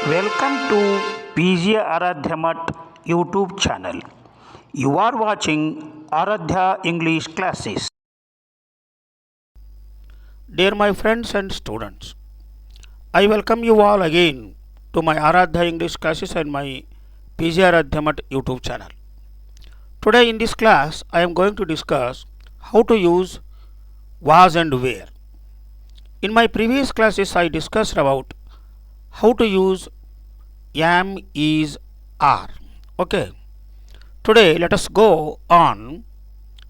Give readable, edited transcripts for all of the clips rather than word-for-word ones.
Welcome to PG Aradhya Math YouTube channel. You are watching Aradhya English classes. Dear my friends and students, I welcome you all again to my Aradhya English classes and my PG Aradhya Math YouTube channel. Today in this class, I am going to discuss how to use was and where. In my previous classes, I discussed about how to use am, is, are. Okay. Today let us go on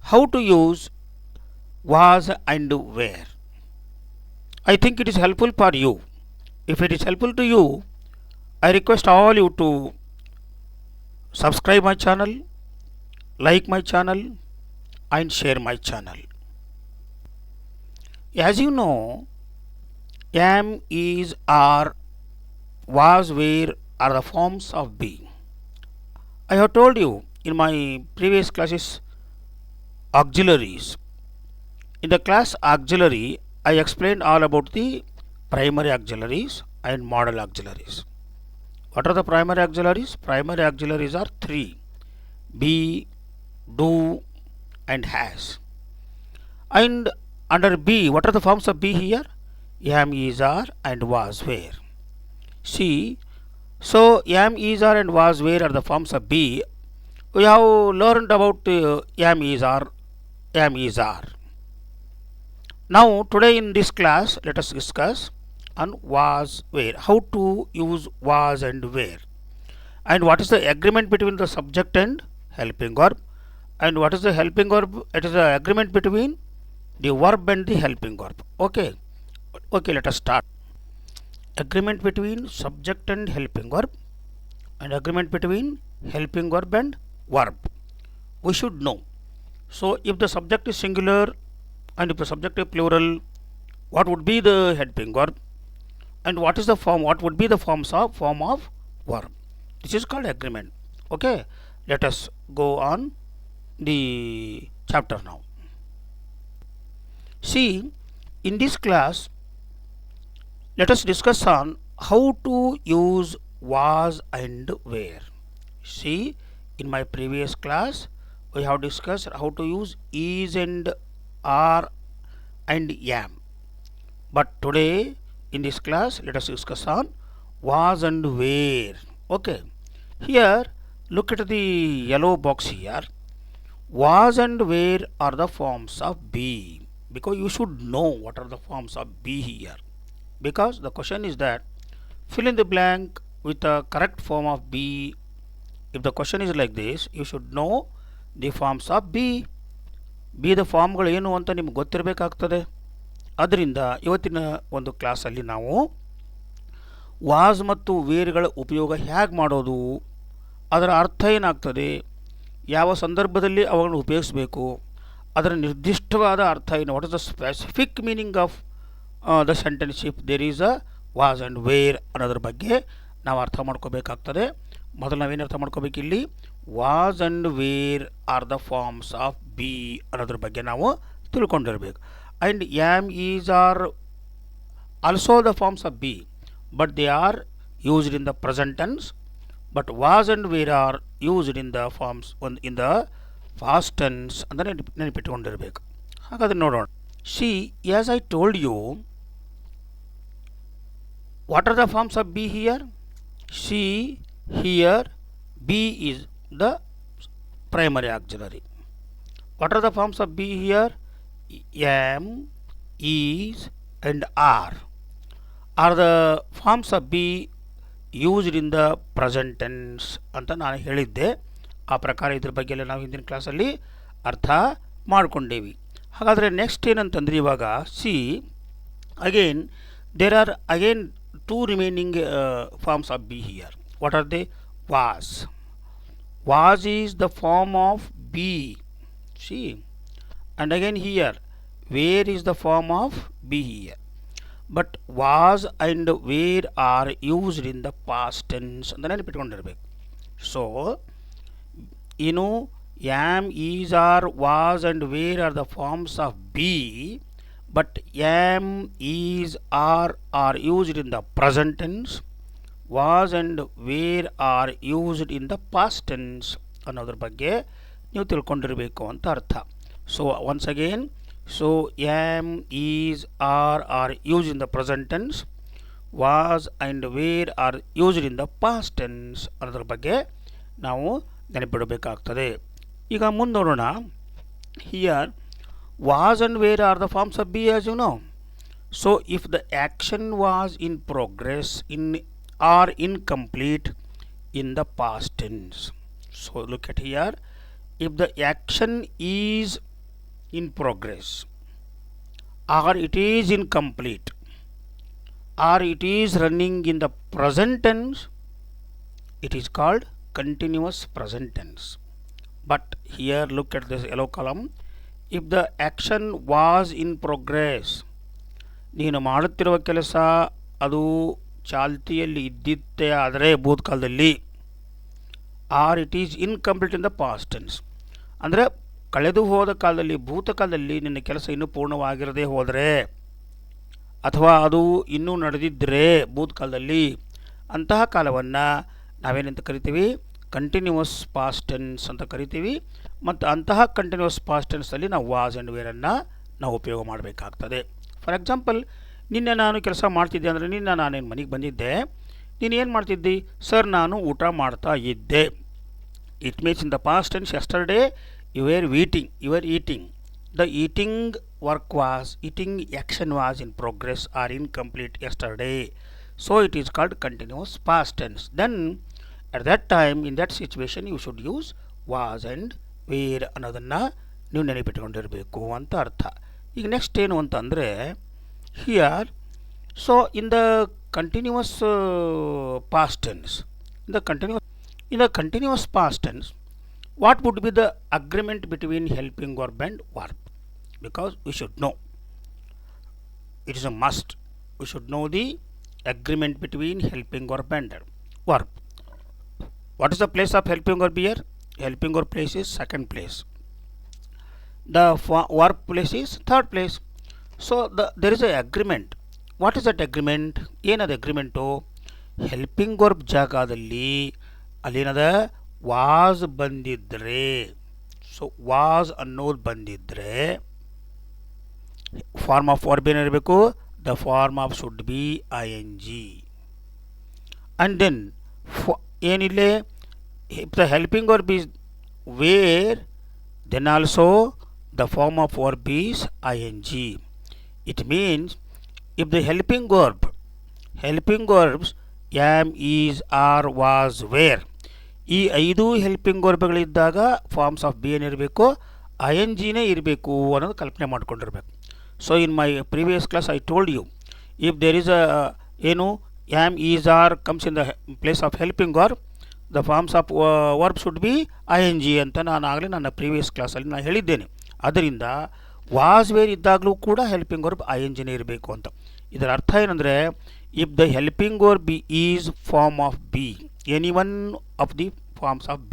how to use was and where. I think it is helpful for you. If it is helpful to you, I request all you to subscribe my channel, like my channel and share my channel. As you know, am, is, are, was, where are the forms of be. I have told you in my previous classes auxiliaries. In the class auxiliary, I explained all about the primary auxiliaries and modal auxiliaries. What are the primary auxiliaries? Primary auxiliaries are three: be, do and has. And under be, what are the forms of be here? Am, is, are and was, were. See, so am, is, are and was, were are the forms of be. We have learned about am, is, are, am, is, are. Now today in this class let us discuss on was, where, how to use was and where, and what is the agreement between the subject and helping verb, and what is the helping verb. It is the agreement between the verb and the helping verb. Okay, let us start. Agreement between subject and helping verb, and agreement between helping verb and verb. We should know. So if the subject is singular and if the subject is plural, what would be the helping verb, and what is the form, what would be the form of verb. This is called agreement. Okay, let us go on the chapter now. See, in this class let us discuss on how to use was and where. See, in my previous class we have discussed how to use is and are and am, but today in this class let us discuss on was and where. Okay, here look at the yellow box here. Was and where are the forms of be, because you should know what are the forms of be here, because the question is that fill in the blank with the correct form of be. If the question is like this, you should know the forms of be. ಬಿದ ಫಾರ್ಮ್ಗಳು ಏನು ಅಂತ ನಿಮ್ಗೆ ಗೊತ್ತಿರಬೇಕಾಗ್ತದೆ. ಅದರಿಂದ ಇವತ್ತಿನ ಒಂದು ಕ್ಲಾಸಲ್ಲಿ ನಾವು was ಮತ್ತು ವೇರ್ಗಳ ಉಪಯೋಗ ಹೇಗೆ ಮಾಡೋದು, ಅದರ ಅರ್ಥ ಏನಾಗ್ತದೆ, ಯಾವ ಸಂದರ್ಭದಲ್ಲಿ ಅವುಗಳನ್ನು ಉಪಯೋಗಿಸಬೇಕು, ಅದರ ನಿರ್ದಿಷ್ಟವಾದ ಅರ್ಥ ಏನು, what is the specific meaning of the sentence if there is a was and were ಅನ್ನೋದ್ರ ಬಗ್ಗೆ ನಾವು ಅರ್ಥ ಮಾಡ್ಕೋಬೇಕಾಗ್ತದೆ. ಮೊದಲು ನಾವೇನು ಅರ್ಥ ಮಾಡ್ಕೋಬೇಕು, ಇಲ್ಲಿ was and were are the forms of be ಅನ್ನೋದ್ರ ಬಗ್ಗೆ ನಾವು ತಿಳ್ಕೊಂಡಿರ್ಬೇಕು. And am, is, are also the forms of be, but they are used in the present tense, but was and were are used in the forms in the past tense ಅಂತ ನೆನಪಿಟ್ಕೊಂಡಿರಬೇಕು. ಹಾಗಾದ್ರೆ ನೋಡೋಣ. See, as I told you, what are the forms of be here? See, here be is the primary auxiliary. What are the forms of be here? Am, is and are the forms of be used in the present tense ಅಂತ ನಾನು ಹೇಳಿದ್ದೆ. ಆ ಪ್ರಕಾರ ಇದ್ರ ಬಗ್ಗೆ ಎಲ್ಲ ನಾವು ಹಿಂದಿನ ಕ್ಲಾಸಲ್ಲಿ ಅರ್ಥ ಮಾಡ್ಕೊಂಡೇವಿ. ಹಾಗಾದರೆ ನೆಕ್ಸ್ಟ್ ಏನಂತಂದ್ರೆ ಇವಾಗ see, again there are again two remaining forms of be here. What are they? Was. Was is the form of be. See, and again here where is the form of be here, but was and where are used in the past tense ಅಂತ ನೆನಪಿಟ್ಕೊಂಡಿರ್ಬೇಕು. So am, is, are, was and where are the forms of be, but am, is, are used in the present tense, was and were are used in the past tense ಅನ್ನೋದ್ರ ಬಗ್ಗೆ ನೀವು ತಿಳ್ಕೊಂಡಿರಬೇಕು ಅಂತ ಅರ್ಥ. So once again, so am, is, R used in the present tense, was and were are used in the past tense ಅನ್ನೋದ್ರ ಬಗ್ಗೆ ನಾವು ನೆನಪಿಡಬೇಕಾಗ್ತದೆ. ಈಗ ಮುಂದೆ ನೋಡೋಣ. Here was and where are the forms of be, as you know. So if the action was in progress in or incomplete in the past tense, so look at here, if the action is in progress or it is incomplete or it is running in the present tense, it is called continuous present tense. But here look at this yellow column. If the action was in progress, ನೀನು ಮಾಡುತ್ತಿರುವ ಕೆಲಸ ಅದು ಚಾಲ್ತಿಯಲ್ಲಿ ಇದ್ದಿದ್ದೇ ಆದರೆ ಭೂತಕಾಲದಲ್ಲಿ, or it is incomplete in the past tense, ಅಂದರೆ ಕಳೆದು ಹೋದ ಕಾಲದಲ್ಲಿ ಭೂತಕಾಲದಲ್ಲಿ ನಿನ್ನ ಕೆಲಸ ಇನ್ನೂ ಪೂರ್ಣವಾಗಿರದೇ ಹೋದರೆ ಅಥವಾ ಅದು ಇನ್ನೂ ನಡೆದಿದ್ದರೆ ಭೂತಕಾಲದಲ್ಲಿ, ಅಂತಹ ಕಾಲವನ್ನು ನಾವೇನಂತ ಕರಿತೀವಿ, ಕಂಟಿನ್ಯೂವಸ್ ಪಾಸ್ಟ್ ಟೆನ್ಸ್ ಅಂತ ಕರಿತೀವಿ. ಮತ್ತು ಅಂತಹ ಕಂಟಿನ್ಯೂಸ್ ಪಾಸ್ಟ್ ಟೆನ್ಸಲ್ಲಿ ನಾವು ವಾಸ್ ಆ್ಯಂಡ್ ವೇರನ್ನು ನಾವು ಉಪಯೋಗ ಮಾಡಬೇಕಾಗ್ತದೆ. ಫಾರ್ ಎಕ್ಸಾಂಪಲ್, ನಿನ್ನೆ ನಾನು ಕೆಲಸ ಮಾಡ್ತಿದ್ದೆ ಅಂದರೆ, ನಿನ್ನೆ ನಾನೇನು ಮನೆಗೆ ಬಂದಿದ್ದೆ, ನೀನು ಏನು ಮಾಡ್ತಿದ್ದಿ? ಸರ್ ನಾನು ಊಟ ಮಾಡ್ತಾ ಇದ್ದೆ. It means in the past tense yesterday you are eating. The eating work was, eating action was in progress or incomplete yesterday. So it is called continuous past tense. Then at that time, in that situation, you should use was and were ಅನ್ನೋದನ್ನು ನೀವು ನೆನಪಿಟ್ಕೊಂಡಿರಬೇಕು ಅಂತ ಅರ್ಥ. ಈಗ next ಏನು ಅಂತಂದರೆ, here so in the continuous past tense, in the continuous past tense, what would be the agreement between helping verb and verb? Because we should know, it is a must, we should know the agreement between helping verb and verb. What is the place of helping verb here? Helping verb place is second place. The verb place is third place. So there is a agreement. What is that agreement? ಏನದು agreement? Helping verb ಜಾಗದಲ್ಲಿ ಅಲ್ಲೇನದ was ಬಂದಿದ್ದರೆ, so was ಅನ್ನೋದು ಬಂದಿದ್ದರೆ form of verb ಏನಿರಬೇಕು? The form of should be ING. And then ಏನಿಲ್ಲೇ, if the helping verb is where, then also the form of verb is ING. It means if the helping verbs am, is, are, was, were, ಈ 5 helping ವರ್ಬ್ಗಳಿದ್ದಾಗ forms of be ಏನಿರಬೇಕು? INGನೇ ಇರಬೇಕು ಅನ್ನೋದು ಕಲ್ಪನೆ ಮಾಡ್ಕೊಂಡಿರ್ಬೇಕು. So in my previous class I told you, if there is a ಏನು am, is, are comes in the place of helping verb, the forms of verb should be ING ಅಂತ ನಾನು ಆಗಲೇ ನನ್ನ ಪ್ರೀವಿಯಸ್ ಕ್ಲಾಸಲ್ಲಿ ನಾನು ಹೇಳಿದ್ದೇನೆ. ಅದರಿಂದ ವಾಸ್ ವೇರ್ ಇದ್ದಾಗಲೂ ಕೂಡ ಹೆಲ್ಪಿಂಗ್ ವರ್ಬ್ INGನೇ ಇರಬೇಕು ಅಂತ. ಇದರ ಅರ್ಥ ಏನಂದರೆ, if the helping verb is form of be, any one of the forms of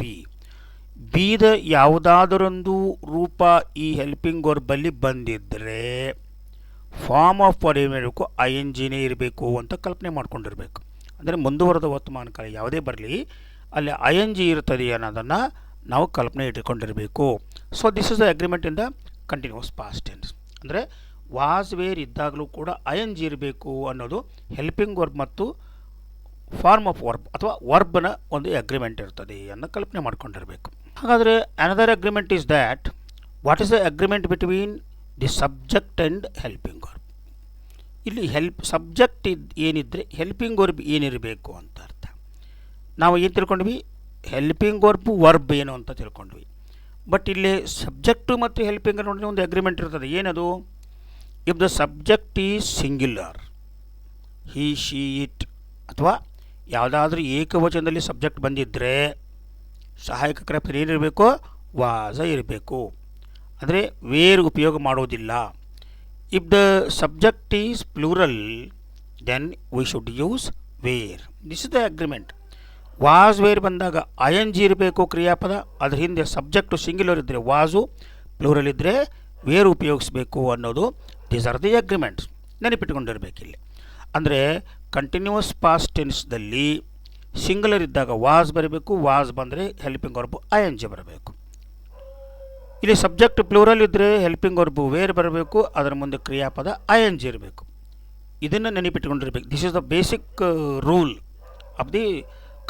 ಬಿದ ಯಾವುದಾದರೊಂದು ರೂಪ ಈ ಹೆಲ್ಪಿಂಗ್ ವರ್ಬಲ್ಲಿ ಬಂದಿದ್ದರೆ ಫಾರ್ಮ್ ಆಫ್ ವರ್ಬ್ ಏನಿರಬೇಕು? INGನೇ ಇರಬೇಕು ಅಂತ ಕಲ್ಪನೆ ಮಾಡ್ಕೊಂಡಿರಬೇಕು. ಅಂದರೆ ಮುಂದುವರೆದ ವರ್ತಮಾನ ಕಾಲ ಯಾವುದೇ ಬರಲಿ ಅಲ್ಲಿ ING ಇರ್ತದೆ ಅನ್ನೋದನ್ನು ನಾವು ಕಲ್ಪನೆ ಇಟ್ಕೊಂಡಿರಬೇಕು. So this is the agreement in the continuous past tense. ಅಂದರೆ ವಾಸ್ ವೇರ್ ಇದ್ದಾಗಲೂ ಕೂಡ ING ಇರಬೇಕು ಅನ್ನೋದು ಹೆಲ್ಪಿಂಗ್ ವರ್ಬ್ ಮತ್ತು ಫಾರ್ಮ್ ಆಫ್ ವರ್ಬ್ ಅಥವಾ ವರ್ಬ್ನ ಒಂದು ಅಗ್ರಿಮೆಂಟ್ ಇರ್ತದೆ ಅನ್ನೋ ಕಲ್ಪನೆ ಮಾಡ್ಕೊಂಡಿರಬೇಕು. ಹಾಗಾದರೆ another agreement is that, what is the agreement between the subject and helping verb? ಇಲ್ಲಿ ಸಬ್ಜೆಕ್ಟ್ ಏನಿದ್ರೆ ಹೆಲ್ಪಿಂಗ್ ವರ್ಬ್ ಏನಿರಬೇಕು ಅಂತ ಅರ್ಥ. ನಾವು ಏನು ತಿಳ್ಕೊಂಡ್ವಿ? ಹೆಲ್ಪಿಂಗ್ ವರ್ಬ್ ಏನು ಅಂತ ತಿಳ್ಕೊಂಡ್ವಿ. ಬಟ್ ಇಲ್ಲಿ ಸಬ್ಜೆಕ್ಟು ಮತ್ತು ಹೆಲ್ಪಿಂಗ್ ನೋಡಿ ಒಂದು ಅಗ್ರಿಮೆಂಟ್ ಇರ್ತದೆ. ಏನದು? If the subject is singular, he, she, it, ಅಥವಾ ಯಾವುದಾದ್ರೂ ಏಕವಚನದಲ್ಲಿ ಸಬ್ಜೆಕ್ಟ್ ಬಂದಿದ್ದರೆ ಸಹಾಯಕ ಕ್ರಿಯಾಪದ ಏನಿರಬೇಕು? ವಾಸ ಇರಬೇಕು. ಅಂದರೆ ವೇರ್ ಉಪಯೋಗ ಮಾಡೋದಿಲ್ಲ. If the subject is plural, then we should use were. This is the agreement. Was were ಬಂದಾಗ ING ಇರಬೇಕು ಕ್ರಿಯಾಪದ, ಅದ್ರ ಹಿಂದೆ ಸಬ್ಜೆಕ್ಟು ಸಿಂಗ್ಯುಲರ್ ಇದ್ದರೆ ವಾಸು, ಪ್ಲೂರಲ್ ಇದ್ದರೆ ವೇರ್ ಉಪಯೋಗಿಸಬೇಕು ಅನ್ನೋದು. These are the agreements. ನೆನಪಿಟ್ಕೊಂಡಿರಬೇಕಿಲ್ಲಿ. ಅಂದರೆ ಕಂಟಿನ್ಯೂಸ್ ಪಾಸ್ಟ್ ಟೆನ್ಸ್ದಲ್ಲಿ ಸಿಂಗುಲರ್ ಇದ್ದಾಗ ವಾಸ್ ಬರಬೇಕು, ವಾಸ್ ಬಂದರೆ helping verb I N G ಬರಬೇಕು. ಇಲ್ಲಿ ಸಬ್ಜೆಕ್ಟ್ ಪ್ಲೂರಲ್ ಇದ್ದರೆ ಹೆಲ್ಪಿಂಗ್ ವರ್ಬ್ ವೇರ್ ಬರಬೇಕು, ಅದರ ಮುಂದೆ ಕ್ರಿಯಾಪದ ಐ ಎನ್ ಜಿ ಇರಬೇಕು. ಇದನ್ನು ನೆನಪಿಟ್ಕೊಂಡಿರ್ಬೇಕು. This is the basic rule of the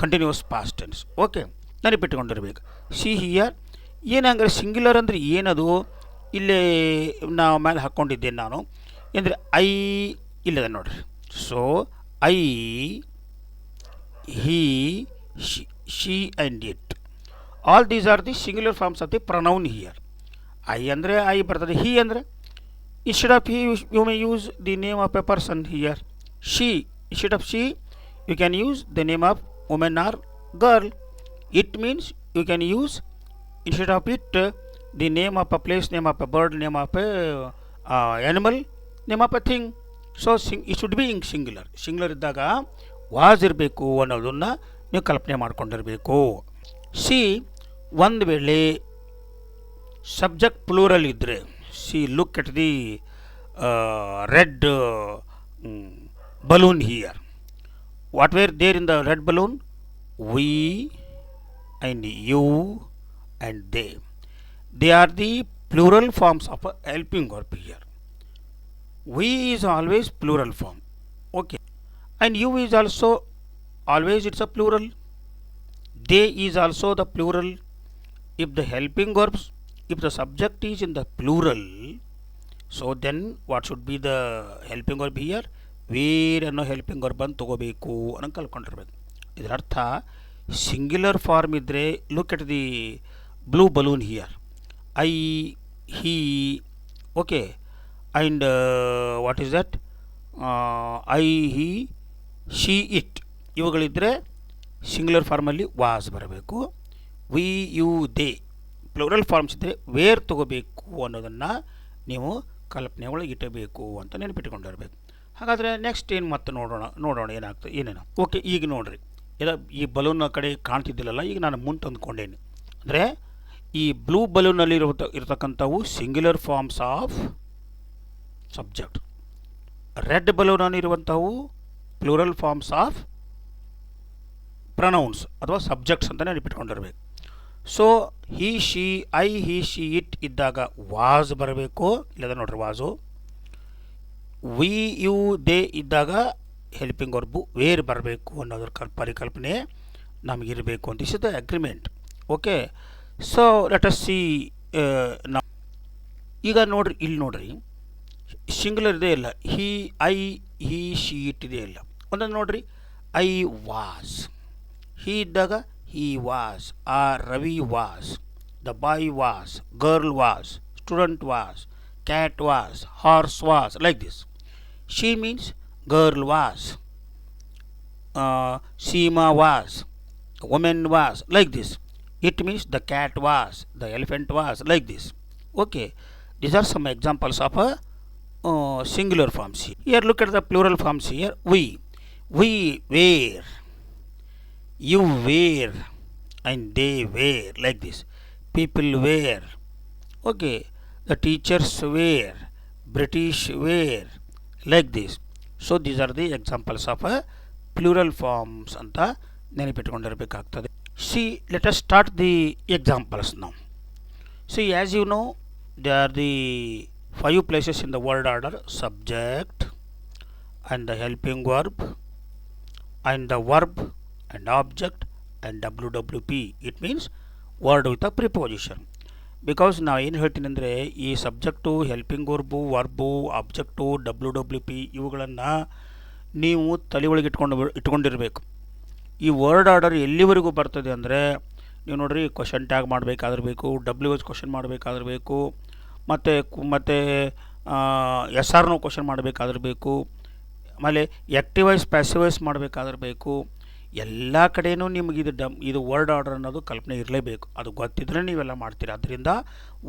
continuous past tense. Okay, ನೆನಪಿಟ್ಕೊಂಡಿರ್ಬೇಕು. ಸಿ ಹಿಯರ್ ಏನಂದ್ರೆ ಸಿಂಗ್ಯುಲರ್ ಅಂದರೆ ಏನದು ಇಲ್ಲೇ ನಾವು ಮೇಲೆ ಹಾಕ್ಕೊಂಡಿದ್ದೇನೆ ನಾನು ಅಂದರೆ ಐ ಇಲ್ಲದ ನೋಡ್ರಿ. So I, he, she and it, all these are the singular forms of the pronoun here. I ಅಂದರೆ I ಬರ್ತದೆ, he ಅಂದರೆ instead of he you may use the name of a person here. She, instead of she you can use the name of woman or girl. It means you can use instead of it the name of a place, name of a bird, name of a animal, name of a thing. So it should be in singular. Singular ಇದ್ದಾಗ ವಾಸ್ ಇರಬೇಕು ಅನ್ನೋದನ್ನು ನೀವು ಕಲ್ಪನೆ ಮಾಡ್ಕೊಂಡಿರಬೇಕು. See, ಒಂದು ವೇಳೆ subject plural ಇದ್ದರೆ, see look at the red balloon here. What were there in the red balloon? We and you and they. They are the plural forms of a helping verb here. We is always plural form. Okay, and you is also always it's a plural. They is also the plural. If the helping verbs, if the subject is in the plural, so then what should be the helping verb here? Where ಅನ್ನೋ helping verb ಅನ್ನು ತಗೋಬೇಕು ಅನ್ನೋ ಕಲ್ಕೊಂಡಿರ್ಬೇಕು. ಇದರ ಅರ್ಥ singular form ಇದ್ದರೆ look at the blue balloon here. I, he, okay, and what is that? I, he, she, it ಇವುಗಳಿದ್ದರೆ singular ಫಾರ್ಮಲ್ಲಿ ವಾಸ್ ಬರಬೇಕು. We, you, they plural forms ಇದ್ದರೆ ವೇರ್ ತಗೋಬೇಕು ಅನ್ನೋದನ್ನು ನೀವು ಕಲ್ಪನೆ ಒಳಗೆ ಇಟ್ಟಬೇಕು ಅಂತ ನೆನಪಿಟ್ಕೊಂಡಿರ್ಬೇಕು. ಹಾಗಾದರೆ ನೆಕ್ಸ್ಟ್ ಏನು ಮತ್ತೆ ನೋಡೋಣ ಏನಾಗ್ತದೆ ಏನೇನು. ಓಕೆ, ಈಗ ನೋಡಿರಿ, ಈ ಬಲೂನ್ ಕಡೆ ಕಾಣ್ತಿದ್ದಿಲ್ಲಲ್ಲ, ಈಗ ನಾನು ಮುಂದೆ ಅಂದ್ಕೊಂಡೇನೆ. ಅಂದರೆ ಈ ಬ್ಲೂ ಬಲೂನಲ್ಲಿ ಇರತಕ್ಕಂಥವು singular forms of subject. Red balloon ಇರುವಂಥವು ಪ್ಲೂರಲ್ ಫಾರ್ಮ್ಸ್ ಆಫ್ ಪ್ರನೌನ್ಸ್ ಅಥವಾ ಸಬ್ಜೆಕ್ಟ್ಸ್ ಅಂತ ನೆನಪಿಟ್ಕೊಂಡಿರ್ಬೇಕು. So he, she, I, he, she, it ಇದ್ದಾಗ ವಾಸ್ ಬರಬೇಕು, ಇಲ್ಲದ ನೋಡ್ರಿ ವಾಸು. ವಿ, ಯು, ದೇ ಇದ್ದಾಗ ಹೆಲ್ಪಿಂಗ್ ವರ್ಬು ವೇರ್ ಬರಬೇಕು ಅನ್ನೋದ್ರ ಪರಿಕಲ್ಪನೆ ನಮಗಿರಬೇಕು ಅಂತ. This is the agreement. Okay, so let us see. ಈಗ ನೋಡ್ರಿ, ಇಲ್ಲಿ ನೋಡ್ರಿ ಸಿಂಗ್ಯುಲರ್ ಇದೆ ಇಲ್ಲ, he, I, he, she, it ಇದೆ ಇಲ್ಲ. ಒಂದೊಂದು ನೋಡ್ರಿ, ಐ ವಾಸ್, ಹಿ ಇದ್ದಾಗ he was, or Ravi was, the boy was, girl was, student was, cat was, horse was, like this. She means girl was, Seema was, women was, like this. It means the cat was, the elephant was, like this. Okay, these are some examples of a singular forms here. Here look at the plural forms here. We were, you were, and they were, like this. People were. Okay, the teachers were, British were, like this. So these are the examples of a plural forms ಅಂತ ನೆನಪಿಟ್ಕೊಂಡಿರಬೇಕಾಗ್ತದೆ. See, let us start the examples now. See, as you know, there are the 5 places in the word order: subject, and the helping verb, and the verb, and object, and WWP. It means word with a preposition. Because ನಾವು ಏನು ಹೇಳ್ತೀನಿ ಅಂದರೆ, ಈ subject, helping verb, object, WWP ಇವುಗಳನ್ನು ನೀವು ತಲೆ ಒಳಗೆ ಇಟ್ಕೊಂಡಿರಬೇಕು. ಈ ವರ್ಡ್ ಆರ್ಡರ್ ಎಲ್ಲಿವರೆಗೂ ಬರ್ತದೆ ಅಂದರೆ, ನೀವು ನೋಡಿರಿ, ಕ್ವಶನ್ ಟ್ಯಾಗ್ ಮಾಡಬೇಕಾದಿರಬೇಕು, WH ಕ್ವಶನ್ ಮಾಡಬೇಕಾದಿರಬೇಕು, ಮತ್ತು ಎಸ್ ಆರ್ ನೋ ಕ್ವಶನ್ ಮಾಡಬೇಕಾದಿರಬೇಕು, ಆಮೇಲೆ ಆ್ಯಕ್ಟಿವ್ ವಾಯ್ಸ್, ಪ್ಯಾಸಿವ್ ವಾಯ್ಸ್ ಮಾಡಬೇಕಾದಿರಬೇಕು. ಎಲ್ಲ ಕಡೆಯೂ ನಿಮಗೆ ಇದು ವರ್ಡ್ ಆರ್ಡರ್ ಅನ್ನೋದು ಕಲ್ಪನೆ ಇರಲೇಬೇಕು. ಅದು ಗೊತ್ತಿದ್ರೆ ನೀವೆಲ್ಲ ಮಾಡ್ತೀರಿ. ಆದ್ದರಿಂದ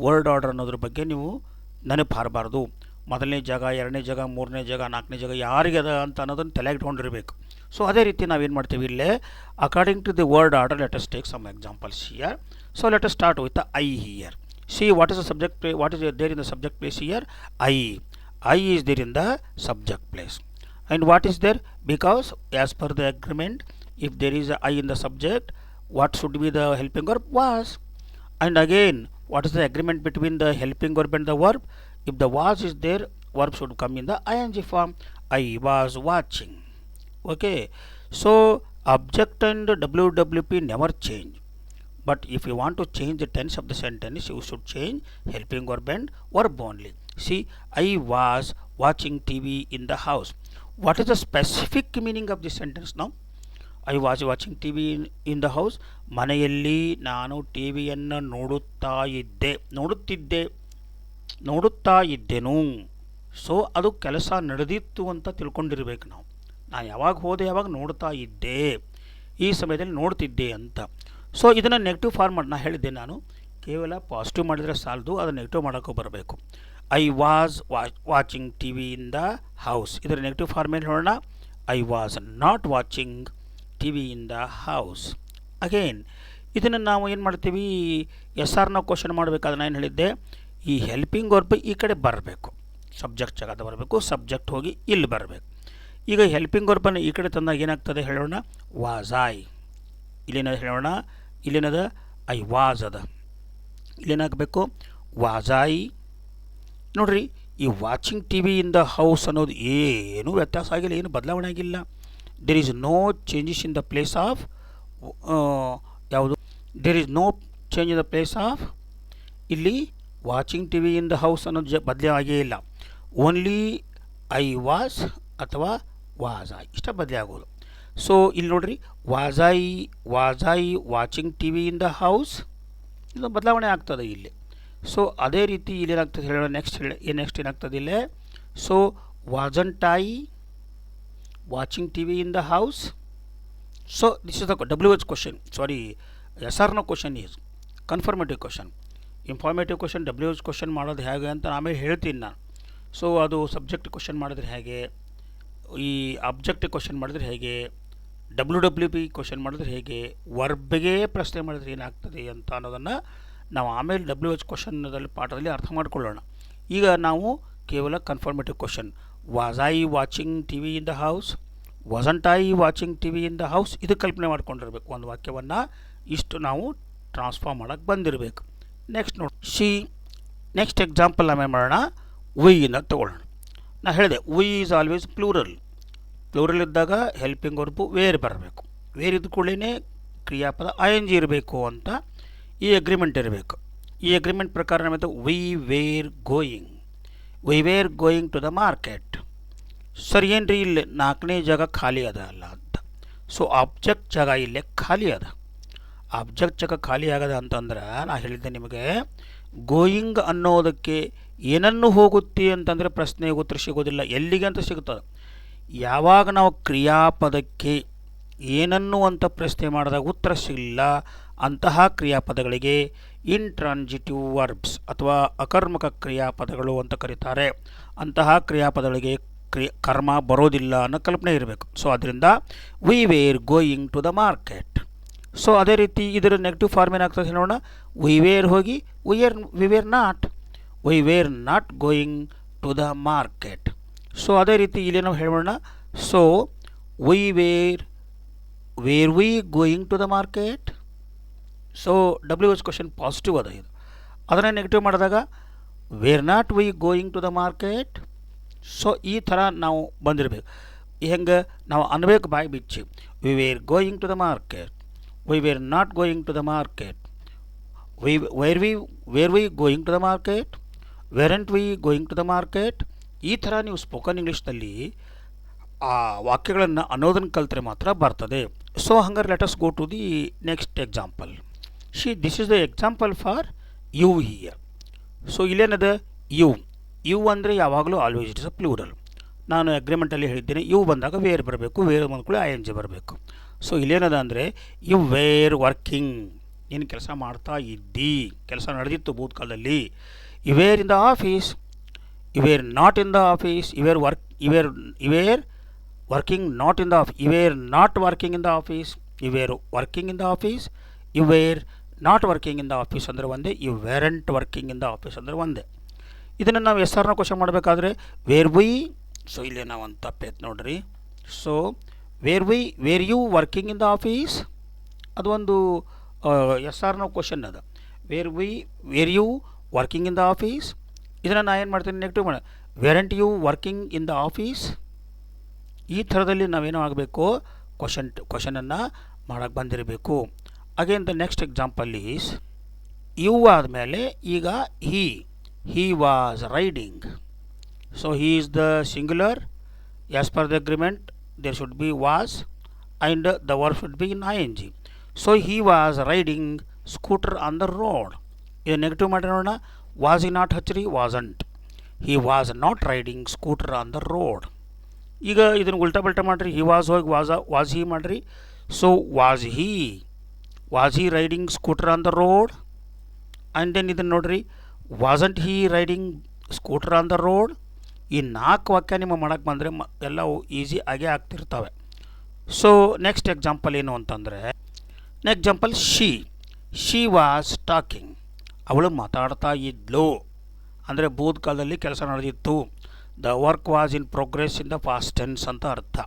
ವರ್ಡ್ ಆರ್ಡರ್ ಅನ್ನೋದ್ರ ಬಗ್ಗೆ ನೀವು ನೆನಪು ಹಾರಬಾರ್ದು. ಮೊದಲನೇ ಜಾಗ, ಎರಡನೇ ಜಾಗ, ಮೂರನೇ ಜಾಗ, ನಾಲ್ಕನೇ ಜಾಗ ಯಾರಿಗೆ ಅದ ಅಂತ ಅನ್ನೋದನ್ನು ತಲೆಗೆ ಇಟ್ಕೊಂಡಿರಬೇಕು. ಸೊ ಅದೇ ರೀತಿ ನಾವೇನು ಮಾಡ್ತೀವಿ ಇಲ್ಲೇ, according to the word order let us take some examples here. So let us start with I here. See what is the subject place, what is there in the subject place here? I. I is there in the subject place. And what is there? Because as per the agreement, if there is a I in the subject, what should be the helping verb? Was. And again, what is the agreement between the helping verb and the verb? If the was is there, verb should come in the ing form. I was watching. Okay. So object and WWP never change. But if you want to change the tense of the sentence, you should change helping verb and verb only. See, I was watching TV in the house. What is the specific meaning of this sentence now? I was watching TV in the house. ಮನೆಯಲ್ಲಿ ನಾನು ಟಿವಿಯನ್ನು ನೋಡುತ್ತಾ ಇದ್ದೆನು. So ಅದು ಕೆಲಸ ನಡೆದಿತ್ತು ಅಂತ ತಿಳ್ಕೊಂಡಿರ್ಬೇಕು ನಾವು. ನಾನು ಯಾವಾಗ ಹೋದೆ, ಯಾವಾಗ ನೋಡ್ತಾ ಇದ್ದೆ, ಈ ಸಮಯದಲ್ಲಿ ನೋಡ್ತಿದ್ದೆ ಅಂತ. ಸೊ ಇದನ್ನು ನೆಗೆಟಿವ್ ಫಾರ್ಮ್ ನಾನು ಹೇಳಿದ್ದೆ. ನಾನು ಕೇವಲ ಪಾಸಿಟಿವ್ ಮಾಡಿದರೆ ಸಾಲದು, ಅದು ನೆಗೆಟಿವ್ ಮಾಡೋಕ್ಕೂ ಬರಬೇಕು. I was watching T V in the house. ಇದರ ನೆಗೆಟಿವ್ ಫಾರ್ಮ್ ಏನು ಹೇಳೋಣ? I was not watching T V in the house. Again ಇದನ್ನು ನಾವು ಏನು ಮಾಡ್ತೀವಿ, ಎಸ್ ಆರ್ನ ಕ್ವಶನ್ ಮಾಡಬೇಕಾದ್ರೆ ನಾನು ಹೇಳಿದ್ದೆ, ಈ ಹೆಲ್ಪಿಂಗ್ ವರ್ಬ್ ಈ ಕಡೆ ಬರಬೇಕು, ಸಬ್ಜೆಕ್ಟ್ ಜಾಗದ ಬರಬೇಕು, ಸಬ್ಜೆಕ್ಟ್ ಹೋಗಿ ಇಲ್ಲಿ ಬರಬೇಕು. ಈಗ ಹೆಲ್ಪಿಂಗ್ ವರ್ಬನ್ನು ಈ ಕಡೆ ತಂದಾಗ ಏನಾಗ್ತದೆ ಹೇಳೋಣ? Was I. ಇಲ್ಲೇನದ ಹೇಳೋಣ? ಇಲ್ಲೇನದ? ಐ ವಾಸ್ ಅದ. ಇಲ್ಲೇನಾಗಬೇಕು? Was I. ನೋಡ್ರಿ, ಈ watching T V in the house ಅನ್ನೋದು ಏನೂ ವ್ಯತ್ಯಾಸ ಆಗಿಲ್ಲ, ಏನು ಬದಲಾವಣೆ ಆಗಿಲ್ಲ. There is no changes in the place of ಯಾವುದು? There is no change in the place of. ಇಲ್ಲಿ watching T V in the house ಅನ್ನೋದು ಬದಲೇ ಆಗೇ ಇಲ್ಲ. ಓನ್ಲಿ ಐ ವಾಸ್ ಅಥವಾ ವಾಸ್ ಐ ಇಷ್ಟ ಬದಲೇ ಆಗೋದು. ಸೊ ಇಲ್ಲಿ ನೋಡ್ರಿ, was I watching T V in the house, ಇದು ಬದಲಾವಣೆ ಆಗ್ತದೆ ಇಲ್ಲಿ. ಸೊ ಅದೇ ರೀತಿ ಇಲ್ಲಿ ಏನಾಗ್ತದೆ ಹೇಳೋಣ? ನೆಕ್ಸ್ಟ್ ಏನಾಗ್ತದೆ ಇಲ್ಲೇ? So wasn't I watching T V in the house. So this is the WH question, sorry yes or no question is confirmative question. Informative question WH question ಮಾಡೋದು ಹೇಗೆ ಅಂತ ಆಮೇಲೆ ಹೇಳ್ತೀನಿ ನಾನು. ಸೊ ಅದು ಸಬ್ಜೆಕ್ಟ್ ಕ್ವಶನ್ ಮಾಡಿದ್ರೆ ಹೇಗೆ, ಈ ಅಬ್ಜೆಕ್ಟಿವ್ ಕ್ವಶನ್ ಮಾಡಿದ್ರೆ ಹೇಗೆ, WWP ಕ್ವಶನ್ ಮಾಡಿದ್ರೆ ಹೇಗೆ, ವರ್ಬ್ಗೆ ಪ್ರಶ್ನೆ ಮಾಡಿದ್ರೆ ಏನಾಗ್ತದೆ ಅಂತ ಅನ್ನೋದನ್ನು ನಾವು ಆಮೇಲೆ WH ಕ್ವಶನ್ನಲ್ಲಿ ಪಾಠದಲ್ಲಿ ಅರ್ಥ ಮಾಡ್ಕೊಳ್ಳೋಣ. ಈಗ ನಾವು ಕೇವಲ confirmative question, was I watching T V in the house, wasn't I watching T V in the house, ಇದು ಕಲ್ಪನೆ ಮಾಡ್ಕೊಂಡಿರ್ಬೇಕು. ಒಂದು ವಾಕ್ಯವನ್ನು ಇಷ್ಟು ನಾವು ಟ್ರಾನ್ಸ್ಫಾರ್ಮ್ ಮಾಡೋಕ್ಕೆ ಬಂದಿರಬೇಕು. ನೆಕ್ಸ್ಟ್ ನೋಡಿ, ನೆಕ್ಸ್ಟ್ ಎಕ್ಸಾಂಪಲ್ ನಾವೇನು ಮಾಡೋಣ? ನ ತೊಗೊಳ್ಳೋಣ. ನಾನು ಹೇಳಿದೆ we is always plural. Plural ಇದ್ದಾಗ ಹೆಲ್ಪಿಂಗ್ ವರ್ಬು ವೇರ್ ಬರಬೇಕು. ವೇರ್ ಇದ್ದ ಕೂಡಲೇ ಕ್ರಿಯಾಪದ ING ಇರಬೇಕು ಅಂತ ಈ ಅಗ್ರಿಮೆಂಟ್ ಇರಬೇಕು. ಈ ಅಗ್ರಿಮೆಂಟ್ ಪ್ರಕಾರ ನಮಗೆ we were going to the market. ಸರಿ, ಏನು ರೀ ಇಲ್ಲಿ 4ನೇ ಜಾಗ ಖಾಲಿ ಅದ ಅಲ್ಲ ಅಂತ. ಸೊ ಆಬ್ಜೆಕ್ಟ್ ಜಾಗ ಇಲ್ಲೇ ಖಾಲಿ ಅದ. ಆಬ್ಜೆಕ್ಟ್ ಜಾಗ ಖಾಲಿ ಆಗದ ಅಂತಂದ್ರೆ ನಾನು ಹೇಳಿದ್ದೆ ನಿಮಗೆ, ಗೋಯಿಂಗ್ ಅನ್ನೋದಕ್ಕೆ ಏನನ್ನು ಹೋಗುತ್ತೆ ಅಂತಂದರೆ ಪ್ರಶ್ನೆ ಉತ್ತರ ಸಿಗೋದಿಲ್ಲ. ಎಲ್ಲಿಗೆ ಅಂತ ಸಿಗುತ್ತದೆ? ಯಾವಾಗ ನಾವು ಕ್ರಿಯಾಪದಕ್ಕೆ ಏನನ್ನು ಅಂತ ಪ್ರಶ್ನೆ ಮಾಡಿದಾಗ ಉತ್ತರ ಸಿಗಲಿಲ್ಲ, ಅಂತಹ ಕ್ರಿಯಾಪದಗಳಿಗೆ ಇಂಟ್ರಾನ್ಸಿಟಿವ್ ವರ್ಬ್ಸ್ ಅಥವಾ ಅಕರ್ಮಕ ಕ್ರಿಯಾಪದಗಳು ಅಂತ ಕರೀತಾರೆ. ಅಂತಹ ಕ್ರಿಯಾಪದಗಳಿಗೆ ಕರ್ಮ ಬರೋದಿಲ್ಲ ಅನ್ನೋ ಕಲ್ಪನೆ ಇರಬೇಕು. ಸೊ ಅದರಿಂದ we were going to the market. So ಅದೇ ರೀತಿ ಇದರ ನೆಗೆಟಿವ್ ಫಾರ್ಮ್ ಏನಾಗ್ತದೆ ಹೇಳೋಣ? ವಿ ವೇರ್ ಹೋಗಿ we were not going to the market. So ಅದೇ ರೀತಿ ಇಲ್ಲಿ ನಾವು ಹೇಳೋಣ, so we were we going to the market. So WH question positive ಅದ. ಇದು ಅದನ್ನು ನೆಗೆಟಿವ್ ಮಾಡಿದಾಗ were not we going to the market. So ಈ ಥರ ನಾವು ಬಂದಿರಬೇಕು. ಹೆಂಗೆ ನಾವು ಅನ್ಬೇಕು ಬಾಯಿ ಬಿಚ್ಚಿ, we were going to the market, we were not going to the market, were we going to the market, weren't we going to the market. ಈ ಥರ ನೀವು ಸ್ಪೋಕನ್ ಇಂಗ್ಲೀಷ್ನಲ್ಲಿ ಆ ವಾಕ್ಯಗಳನ್ನು ಅನ್ನೋದನ್ನು ಕಲಿತ್ರೆ ಮಾತ್ರ ಬರ್ತದೆ. ಸೊ ಹಂಗಾರೆ let us go to the next example. This is the example for you here. So ಇಲ್ಲೇನದ? ಯು ಅಂದರೆ ಯಾವಾಗಲೂ always it is a plural. ನಾನು ಅಗ್ರಿಮೆಂಟಲ್ಲಿ ಹೇಳಿದ್ದೇನೆ, ಯು ಬಂದಾಗ ವೇರ್ ಬರಬೇಕು, ವೇರ್ ಬಂದ್ಕೊಳ್ಳಿ ING ಬರಬೇಕು. ಸೊ ಇಲ್ಲೇನದ ಅಂದರೆ ಯು ವೇರ್ ವರ್ಕಿಂಗ್, ನೀನು ಕೆಲಸ ಮಾಡ್ತಾ ಇದ್ದಿ, ಕೆಲಸ ನಡೆದಿತ್ತು ಭೂತಕಾಲದಲ್ಲಿ. You were in the office, you were not in the office, you were working not in the office, you were not working in the office, you were working in the office, you were not working in the office ಅಂದರೆ ಒಂದೇ, you weren't working in the office ಅಂದರೆ ಒಂದೇ. ಇದನ್ನು ನಾವು SR question ಮಾಡಬೇಕಾದ್ರೆ were we so ಇಲ್ಲಿ ನಾವು ಒಂದು ತಪ್ಪೈತೆ ನೋಡ್ರಿ. So were you working in the office, ಅದು ಒಂದು ಎಸ್ ಆರ್ ನೋ ಕ್ವಶನ್ ಅದ. Were you working in the office, ಇದನ್ನು ನಾನು ಏನು ಮಾಡ್ತೀನಿ ನೆಗೆಟಿವ್ ಮಾಡಿ, weren't you working in the office. ಈ ಥರದಲ್ಲಿ ನಾವೇನೋ ಆಗಬೇಕು, ಕ್ವಶನನ್ನು ಮಾಡೋಕ್ಕೆ ಬಂದಿರಬೇಕು. Again the next example is, you ಆದಮೇಲೆ ಈಗ he was riding. So he is the singular. As per the agreement there should be was and the verb should be in ing. So he was riding scooter on the road. ಇದು negative ಮಾಡಿ ನೋಡೋಣ. Was ಈ not ಹಚ್ಚಿರಿ, wasn't. he was not riding scooter on the road. ಈಗ ಇದನ್ನು ಉಲ್ಟಾ ಬಲ್ಟಾ ಮಾಡಿರಿ, he was ಹೋಗಿ was he ಮಾಡಿರಿ. So was he riding scooter on the road. And then ಇದನ್ನು ನೋಡಿರಿ, wasn't he riding scooter on the road. ಈ 4 ವಾಕ್ಯ ನಿಮ್ಮ ಮಾಡೋಕ್ಕೆ ಬಂದರೆ ಎಲ್ಲ ಈಸಿ ಆಗೇ ಆಗ್ತಿರ್ತವೆ. ಸೊ ನೆಕ್ಸ್ಟ್ ಎಕ್ಸಾಂಪಲ್ ಏನು ಅಂತಂದರೆ, next example she was talking. ಅವಳು ಮಾತಾಡ್ತಾ ಇದ್ಲು, ಅಂದರೆ ಭೂತಕಾಲದಲ್ಲಿ ಕೆಲಸ ನಡೆದಿತ್ತು. The work was in progress in the past tense ಅಂತ ಅರ್ಥ.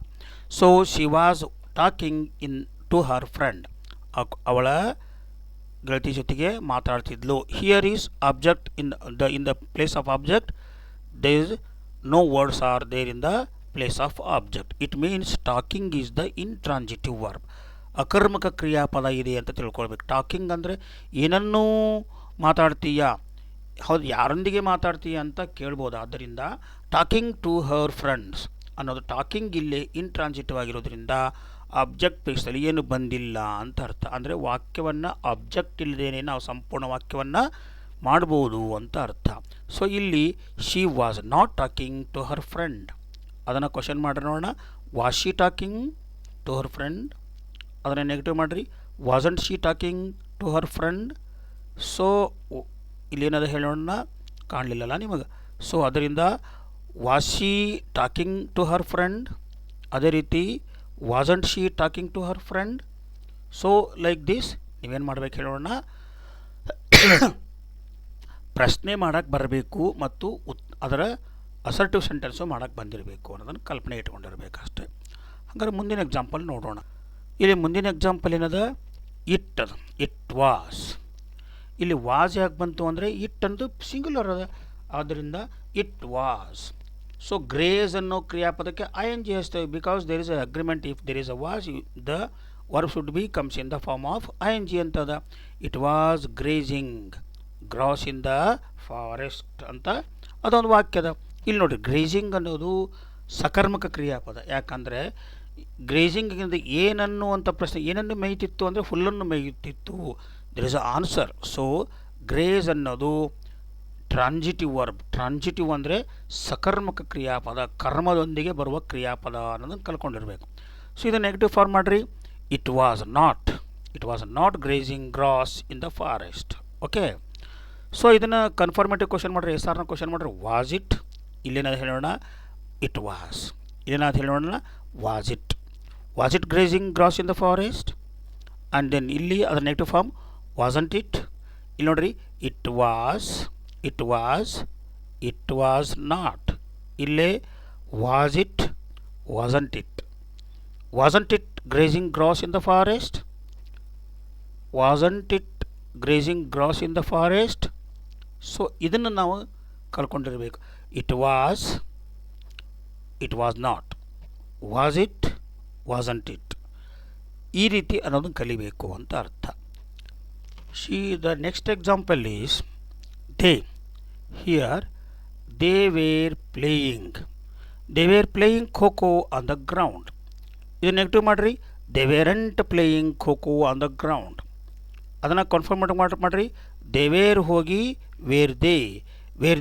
So she was talking in to her friend. ಅವಳ ಗೆಳತಿ ಜೊತೆಗೆ ಮಾತಾಡ್ತಿದ್ಲು. Here is object in the place of object. There is no words are there in the place of object. It means talking is the intransitive verb. ಅಕರ್ಮಕ ಕ್ರಿಯಾಪದ ಇದೆ ಅಂತ ತಿಳ್ಕೊಳ್ಬೇಕು. Talking ಅಂದರೆ ಏನನ್ನೂ ಮಾತಾಡ್ತೀಯಾ, ಹೌದು ಯಾರೊಂದಿಗೆ ಮಾತಾಡ್ತೀಯ ಅಂತ ಕೇಳ್ಬೋದು. ಆದ್ದರಿಂದ ಟಾಕಿಂಗ್ ಟು ಹರ್ ಫ್ರೆಂಡ್ಸ್ ಅನ್ನೋದು ಟಾಕಿಂಗ್ ಇಲ್ಲಿ ಇಂಟ್ರಾನ್ಸಿಟಿವ್ ಆಗಿರೋದ್ರಿಂದ ಆಬ್ಜೆಕ್ಟ್ ಪ್ಲೇಸಲ್ಲಿ ಏನು ಬಂದಿಲ್ಲ ಅಂತ ಅರ್ಥ. ಅಂದರೆ ವಾಕ್ಯವನ್ನು ಆಬ್ಜೆಕ್ಟ್ ಇಲ್ಲದೇನೆ ನಾವು ಸಂಪೂರ್ಣ ವಾಕ್ಯವನ್ನು ಮಾಡ್ಬೋದು ಅಂತ ಅರ್ಥ. ಸೊ ಇಲ್ಲಿ she was not talking to her friend. ಅದನ್ನು ಕ್ವಶನ್ ಮಾಡಿ ನೋಡೋಣ. Was she talking to her friend, ಅದನ್ನು ನೆಗೆಟಿವ್ ಮಾಡಿರಿ. Wasn't she talking to her friend. So ಇಲ್ಲೇನದ ಹೇಳೋಣ, ಕಾಣಲಿಲ್ಲಲ್ಲ ನಿಮಗೆ. ಸೊ ಅದರಿಂದ was she talking to her friend. ಅದೇ ರೀತಿ wasn't she talking to her friend. So like this ನೀವೇನು ಮಾಡ್ಬೇಕು ಹೇಳೋಣ, ಪ್ರಶ್ನೆ ಮಾಡೋಕ್ಕೆ ಬರಬೇಕು ಮತ್ತು ಅದರ ಅಸರ್ಟಿವ್ ಸೆಂಟೆನ್ಸು ಮಾಡೋಕ್ಕೆ ಬಂದಿರಬೇಕು ಅನ್ನೋದನ್ನು ಕಲ್ಪನೆ ಇಟ್ಕೊಂಡಿರ್ಬೇಕು ಅಷ್ಟೇ. ಹಾಗಾದ್ರೆ ಮುಂದಿನ ಎಕ್ಸಾಂಪಲ್ ನೋಡೋಣ. ಇಲ್ಲಿ ಮುಂದಿನ ಎಕ್ಸಾಂಪಲ್ ಏನದ, ಇಟ್ ವಾಸ್. ಇಲ್ಲಿ ವಾಸ್ ಯಾಕೆ ಬಂತು ಅಂದರೆ ಇಟ್ ಅನ್ನೋದು ಸಿಂಗುಲರ್ ಅದ, ಆದ್ದರಿಂದ ಇಟ್ ವಾಸ್. ಸೊ ಗ್ರೇಸ್ ಅನ್ನೋ ಕ್ರಿಯಾಪದಕ್ಕೆ ING ಹಚ್ತೇವೆ, because there is a agreement. If there is a was, the verb should be comes in the form of ING ಅಂತದ. It was grazing grass in the forest ಅಂತ ಅದೊಂದು ವಾಕ್ಯದ. ಇಲ್ಲಿ ನೋಡಿ, grazing ಅನ್ನೋದು ಸಕರ್ಮಕ ಕ್ರಿಯಾಪದ. ಯಾಕಂದರೆ ಗ್ರೇಜಿಂಗ್ ಏನನ್ನು ಅಂತ ಪ್ರಶ್ನೆ, ಏನನ್ನು ಮೇಯ್ತಿತ್ತು ಅಂದರೆ ಹುಲ್ಲನ್ನು ಮೇಯುತ್ತಿತ್ತು. There is a answer. So graze ಅನ್ನೋದು ಟ್ರಾನ್ಸಿಟಿವ್ ವರ್ಬ್. ಟ್ರಾನ್ಸಿಟಿವ್ ಅಂದರೆ ಸಕರ್ಮಕ ಕ್ರಿಯಾಪದ, ಕರ್ಮದೊಂದಿಗೆ ಬರುವ ಕ್ರಿಯಾಪದ ಅನ್ನೋದನ್ನು ಕಲ್ಕೊಂಡಿರಬೇಕು. ಸೊ ಇದು ನೆಗೆಟಿವ್ ಫಾರ್ಮ್ ಮಾಡಿರಿ. It was not grazing grass in the forest. Okay. So ಇದನ್ನು ಕನ್ಫರ್ಮೇಟಿವ್ ಕ್ವಶನ್ ಮಾಡಿರಿ, SRನ ಕ್ವಶನ್ ಮಾಡಿರಿ. ವಾಸ್ ಇಟ್, ಇಲ್ಲೇನಾದ್ರು ಹೇಳೋಣ ಇಟ್ ವಾಸ್. ಇಲ್ಲೇನಾದ್ರು ಹೇಳೋಣ was it grazing grass in the forest. And then ಇಲ್ಲಿ ಅದರ ನೆಗೆಟಿವ್ ಫಾರ್ಮ್ ವಾಸಂಟ್ ಇಟ್. ಇಲ್ಲಿ ನೋಡ್ರಿ, ಇಟ್ ವಾಸ್ ನಾಟ್. ಇಲ್ಲೇ was it, wasn't it grazing grass in the forest. Wasn't it grazing grass in the forest. So ಇದನ್ನು ನಾವು ಕಲ್ಕೊಂಡಿರಬೇಕು. It was not, was it, wasn't it, ಈ ರೀತಿ ಅನ್ನೋದನ್ನು ಕಲಿಬೇಕು ಅಂತ ಅರ್ಥ. The next example is they. Here they were playing kho-kho on the ground. ಇದು ನೆಗೆಟಿವ್ ಮಾಡಿರಿ. they weren't playing kho-kho on the ground. ಅದನ್ನು ಕನ್ಫರ್ಮ್ ಮಾಡಿರಿ. they were ಹೋಗಿ were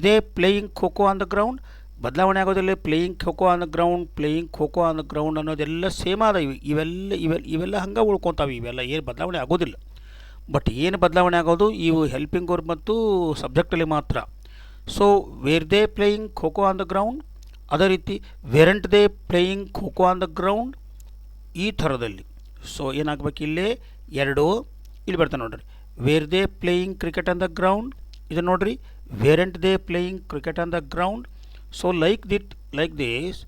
they playing kho-kho on the ground. ಬದಲಾವಣೆ ಆಗೋದಿಲ್ಲ. Playing kho kho on the ground ಅನ್ನೋದೆಲ್ಲ same ಆದ. ಇವೆಲ್ಲ ಹಂಗೆ ಉಳ್ಕೊತಾವೆ. ಇವೆಲ್ಲ ಏನು ಬದಲಾವಣೆ ಆಗೋದಿಲ್ಲ. ಬಟ್ ಏನು ಬದಲಾವಣೆ ಆಗೋದು ಇವು ಹೆಲ್ಪಿಂಗ್ ವರ್ಬ್ ಮತ್ತು ಸಬ್ಜೆಕ್ಟಲ್ಲಿ ಮಾತ್ರ. So were they playing kho kho on the ground. ಅದೇ ರೀತಿ weren't they playing kho kho on the ground, ಈ ಥರದಲ್ಲಿ. ಸೊ ಏನಾಗಬೇಕು, ಇಲ್ಲೇ ಎರಡು ಇಲ್ಲಿ ಬರ್ತಾನೆ ನೋಡ್ರಿ. Were they playing cricket on the ground. ಇದು ನೋಡ್ರಿ, weren't they playing cricket on the ground. So like this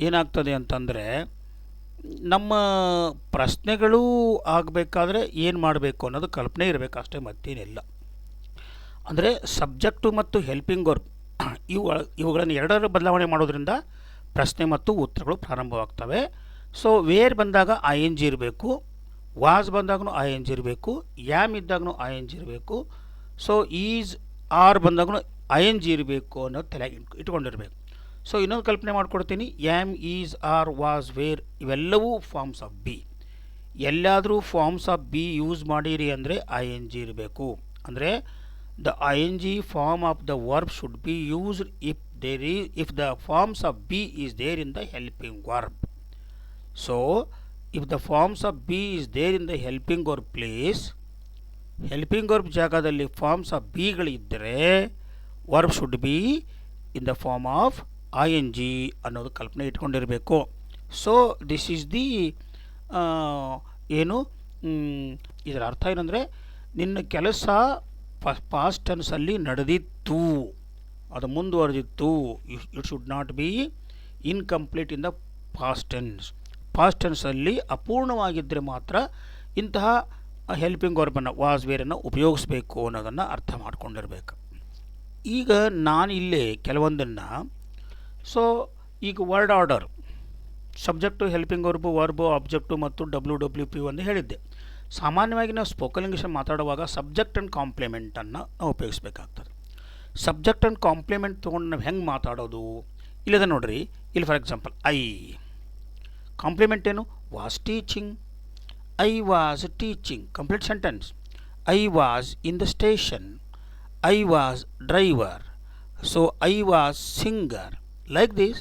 ಏನಾಗ್ತದೆ ಅಂತಂದರೆ ನಮ್ಮ ಪ್ರಶ್ನೆಗಳು ಆಗಬೇಕಾದ್ರೆ ಏನು ಮಾಡಬೇಕು ಅನ್ನೋದು ಕಲ್ಪನೆ ಇರಬೇಕು ಅಷ್ಟೇ, ಮತ್ತೇನಿಲ್ಲ. ಅಂದರೆ ಸಬ್ಜೆಕ್ಟು ಮತ್ತು ಹೆಲ್ಪಿಂಗ್ ವರ್ಬ್ ಇವುಗಳನ್ನು ಎರಡರ ಬದಲಾವಣೆ ಮಾಡೋದ್ರಿಂದ ಪ್ರಶ್ನೆ ಮತ್ತು ಉತ್ತರಗಳು ಪ್ರಾರಂಭವಾಗ್ತವೆ. ಸೊ ವೇರ್ ಬಂದಾಗ ಐ ಎನ್ ಜಿ ಇರಬೇಕು, ವಾಸ್ ಬಂದಾಗೂ ಐ ಎನ್ ಜಿ ಇರಬೇಕು, ಯಾಮ್ ಇದ್ದಾಗೂ ಐ ಎನ್ ಜಿ ಇರಬೇಕು. ಸೊ ಈಸ್ ಆರ್ ಬಂದಾಗೂ ಐ ಎನ್ ಜಿ ಇರಬೇಕು ಅನ್ನೋದು ತಲೆಗೆ ಇಟ್ಕೊಂಡಿರಬೇಕು. ಸೊ ಇನ್ನೊಂದು ಕಲ್ಪನೆ ಮಾಡಿಕೊಡ್ತೀನಿ. Am, is, are, was, were ಇವೆಲ್ಲವೂ ಫಾರ್ಮ್ಸ್ ಆಫ್ ಬಿ. ಎಲ್ಲಾದರೂ ಫಾರ್ಮ್ಸ್ ಆಫ್ ಬಿ ಯೂಸ್ ಮಾಡಿರಿ ಅಂದರೆ ಐ ಎನ್ ಜಿ ಇರಬೇಕು. ಅಂದರೆ the I N G form of the verb should be used if the forms of be is there in the helping verb. So if the forms of be is there in the helping verb place, helping verb ಜಾಗದಲ್ಲಿ forms of ಬಿಗಳಿದ್ದರೆ verb should be in the form of I N G ಅನ್ನೋದು ಕಲ್ಪನೆ ಇಟ್ಕೊಂಡಿರಬೇಕು. So this is the ಏನು ಇದರ ಅರ್ಥ ಏನಂದರೆ, ನಿನ್ನ ಕೆಲಸ ಪಾಸ್ಟ್ ಟೆನ್ಸಲ್ಲಿ ನಡೆದಿತ್ತು, ಅದು ಮುಂದುವರೆದಿತ್ತು. It should not be incomplete in the past tense. Past ಟೆನ್ಸಲ್ಲಿ ಅಪೂರ್ಣವಾಗಿದ್ದರೆ ಮಾತ್ರ ಇಂತಹ ಹೆಲ್ಪಿಂಗ್ ವರ್ಬನ್ನು ವಾಸ್ ವೇರನ್ನು ಉಪಯೋಗಿಸ್ಬೇಕು ಅನ್ನೋದನ್ನು ಅರ್ಥ ಮಾಡ್ಕೊಂಡಿರ್ಬೇಕು. ಈಗ ನಾನು ಇಲ್ಲೇ ಕೆಲವೊಂದನ್ನು ಸೊ ಈಗ word order, subject, helping verb, object ಮತ್ತು WWP ಅಂತ ಹೇಳಿದ್ದೆ. ಸಾಮಾನ್ಯವಾಗಿ ನಾವು ಸ್ಪೋಕನ್ ಇಂಗ್ಲೀಷ್ ಮಾತಾಡುವಾಗ ಸಬ್ಜೆಕ್ಟ್ ಆ್ಯಂಡ್ ಕಾಂಪ್ಲಿಮೆಂಟನ್ನು ನಾವು ಉಪಯೋಗಿಸ್ಬೇಕಾಗ್ತದೆ. ಸಬ್ಜೆಕ್ಟ್ ಆ್ಯಂಡ್ ಕಾಂಪ್ಲಿಮೆಂಟ್ ತೊಗೊಂಡು ನಾವು ಹೆಂಗೆ ಮಾತಾಡೋದು ಇಲ್ಲದ ನೋಡ್ರಿ. ಇಲ್ಲಿ ಫಾರ್ ಎಕ್ಸಾಂಪಲ್ ಐ ಕಾಂಪ್ಲಿಮೆಂಟ್ ಏನು? Was teaching, I was teaching, complete sentence. I was in the station, I was driver, so I was singer. Like this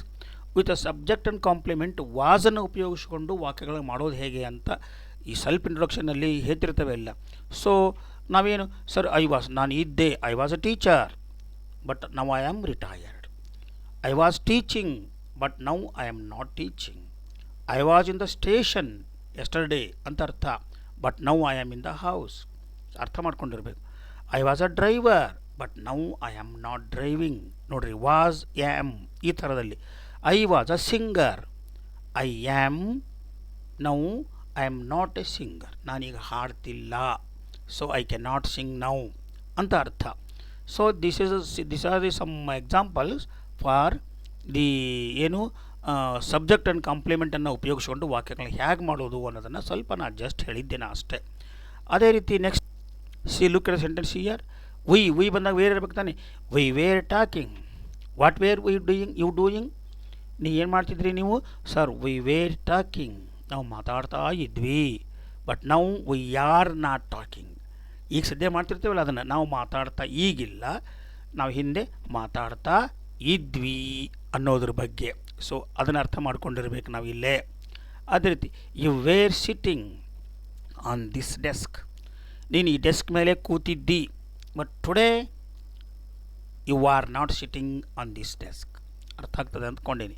with a subject and complement ವಾಸನ್ನು ಉಪಯೋಗಿಸಿಕೊಂಡು ವಾಕ್ಯಗಳನ್ನು ಮಾಡೋದು ಹೇಗೆ ಅಂತ ಈ ಸೆಲ್ಫ್ ಇಂಟ್ರೊಡಕ್ಷನಲ್ಲಿ ಹೇಳ್ತಿರ್ತವೆ ಎಲ್ಲ. So ನಾವೇನು ಸರ್ ಐ ವಾಸ್, ನಾನು ಇದ್ದೆ, I was a teacher but now I am retired. I was teaching but now I am not teaching. I was in the station yesterday ಅಂತ ಅರ್ಥ, but now I am in the house. ಅರ್ಥ ಮಾಡ್ಕೊಂಡಿರ್ಬೇಕು. I was a driver but now I am not driving. ನೋಡ್ರಿ, was, am ಈ ಥರದಲ್ಲಿ. I was a singer, I am now I am not a singer. ನಾನೀಗ ಹಾಡ್ತಿಲ್ಲ, so I can not sing now ಅಂತ ಅರ್ಥ. So this are the some examples for the ಏನು subject and ಕಾಂಪ್ಲಿಮೆಂಟನ್ನು ಉಪಯೋಗಿಸ್ಕೊಂಡು ವಾಕ್ಯಗಳನ್ನ ಹೇಗೆ ಮಾಡೋದು ಅನ್ನೋದನ್ನು ಸ್ವಲ್ಪ ನಾನು ಜಸ್ಟ್ ಹೇಳಿದ್ದೇನೆ ಅಷ್ಟೇ. ಅದೇ ರೀತಿ next look at sentence here. We ಬಂದಾಗ ವೇರ್ ಇರ್ಬೇಕು ತಾನೆ. We were talking. What were you doing? ನೀವು ಏನು ಮಾಡ್ತಿದ್ರಿ ನೀವು? ಸರ್ ವಿ ವೇರ್ ಟಾಕಿಂಗ್, ನಾವು ಮಾತಾಡ್ತಾ ಇದ್ವಿ. ಬಟ್ ನಾವು ವಿ ಆರ್ ನಾಟ್ ಟಾಕಿಂಗ್. ಈಗ ಸದ್ಯ ಮಾಡ್ತಿರ್ತೀವಲ್ಲ ಅದನ್ನು, ನಾವು ಮಾತಾಡ್ತಾ ಈಗಿಲ್ಲ, ನಾವು ಹಿಂದೆ ಮಾತಾಡ್ತಾ ಇದ್ವಿ ಅನ್ನೋದ್ರ ಬಗ್ಗೆ. ಸೊ ಅದನ್ನು ಅರ್ಥ ಮಾಡ್ಕೊಂಡಿರ್ಬೇಕು ನಾವು ಇಲ್ಲೇ. ಅದೇ ರೀತಿ you were sitting on this desk. ನೀನು ಈ ಡೆಸ್ಕ್ ಮೇಲೆ ಕೂತಿದ್ದಿ, but today you are not sitting on this desk. ಅರ್ಥ ಆಗ್ತದೆ ಅಂದ್ಕೊಂಡೀನಿ.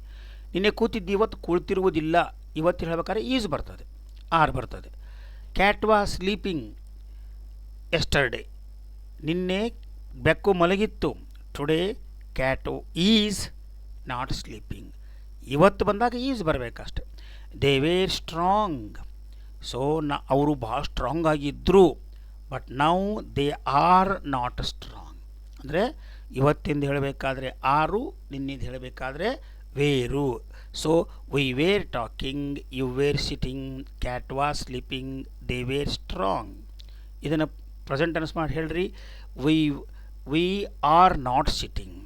ನಿನ್ನೆ ಕೂತಿದ್ದಿ, ಇವತ್ತು ಕುಳಿತಿರುವುದಿಲ್ಲ. ಇವತ್ತು ಹೇಳ್ಬೇಕಾದ್ರೆ ಈಸ್ ಬರ್ತದೆ, ಆರ್ ಬರ್ತದೆ. Cat was sleeping yesterday. ನಿನ್ನೆ ಬೆಕ್ಕು ಮಲಗಿತ್ತು. Today cat is not sleeping. ಇವತ್ತು ಬಂದಾಗ ಈಸ್ ಬರಬೇಕಷ್ಟೆ. They were strong. ಸೊ ಅವರು ಭಾಳ ಸ್ಟ್ರಾಂಗ್ ಆಗಿದ್ದರು. But now they are not strong. ಅಂದರೆ ಇವತ್ತಿಂದ ಹೇಳಬೇಕಾದ್ರೆ ಆರು, ನಿನ್ನಿಂದ ಹೇಳಬೇಕಾದ್ರೆ were. So we were talking, you were sitting, cat was sleeping, they were strong. ಇದನ್ನು ಪ್ರೆಸೆಂಟ್ ಟೆನ್ಸ್ ಮಾಡಿ ಹೇಳ್ರಿ. We are not sitting,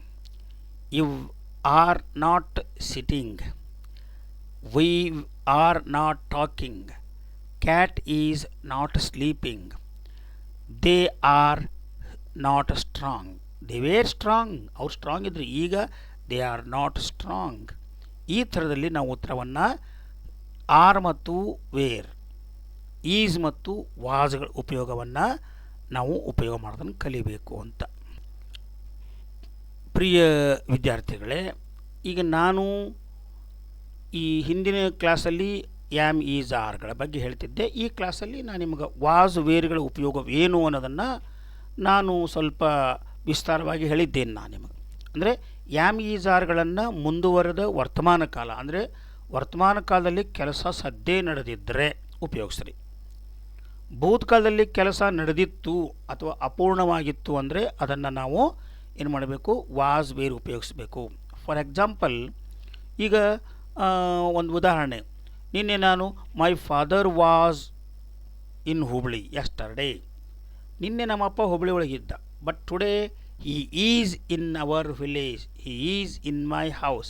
you are not sitting, we are not talking, cat is not sleeping, they are not strong. They were strong, ಅವ್ರು strong ಇದ್ರು. ಈಗ they are not strong. ಈ ಥರದಲ್ಲಿ ನಾವು ಉತ್ತರವನ್ನು ಆರ್ ಮತ್ತು ವೇರ್, ಈಸ್ ಮತ್ತು ವಾಸ್ಗಳ ಉಪಯೋಗವನ್ನು ನಾವು ಉಪಯೋಗ ಮಾಡೋದನ್ನು ಕಲಿಬೇಕು ಅಂತ. ಪ್ರಿಯ ವಿದ್ಯಾರ್ಥಿಗಳೇ, ಈಗ ನಾನು ಈ ಹಿಂದಿನ ಕ್ಲಾಸಲ್ಲಿ ಆ್ಯಮ್, ಈಸ್, ಆರ್ಗಳ ಬಗ್ಗೆ ಹೇಳ್ತಿದ್ದೆ. ಈ ಕ್ಲಾಸಲ್ಲಿ ನಾನು ನಿಮಗೆ ವಾಸ್ ವೇರ್ಗಳ ಉಪಯೋಗವೇನು ಅನ್ನೋದನ್ನು ನಾನು ಸ್ವಲ್ಪ ವಿಸ್ತಾರವಾಗಿ ಹೇಳಿದ್ದೇನೆ ನಾನು ನಿಮಗೆ. ಅಂದರೆ ಆ್ಯಮ್, ಈಸ್, ಆರ್ಗಳನ್ನು ಮುಂದುವರೆದ ವರ್ತಮಾನ ಕಾಲ ಅಂದರೆ ವರ್ತಮಾನ ಕಾಲದಲ್ಲಿ ಕೆಲಸ ಸದ್ಯ ನಡೆದಿದ್ದರೆ ಉಪಯೋಗಿಸ್ರಿ. ಭೂತಕಾಲದಲ್ಲಿ ಕೆಲಸ ನಡೆದಿತ್ತು ಅಥವಾ ಅಪೂರ್ಣವಾಗಿತ್ತು ಅಂದರೆ ಅದನ್ನು ನಾವು ಏನು ಮಾಡಬೇಕು, ವಾಸ್ ವೇರ್ ಉಪಯೋಗಿಸಬೇಕು. ಫಾರ್ ಎಕ್ಸಾಂಪಲ್, ಈಗ ಒಂದು ಉದಾಹರಣೆ, ನಿನ್ನೆ ನಾನು my father was in Hubli yesterday. ನಿನ್ನೆ ನಮ್ಮಪ್ಪ ಹುಬ್ಳಿ ಒಳಗಿದ್ದ. But today he is in our village, he is in my house,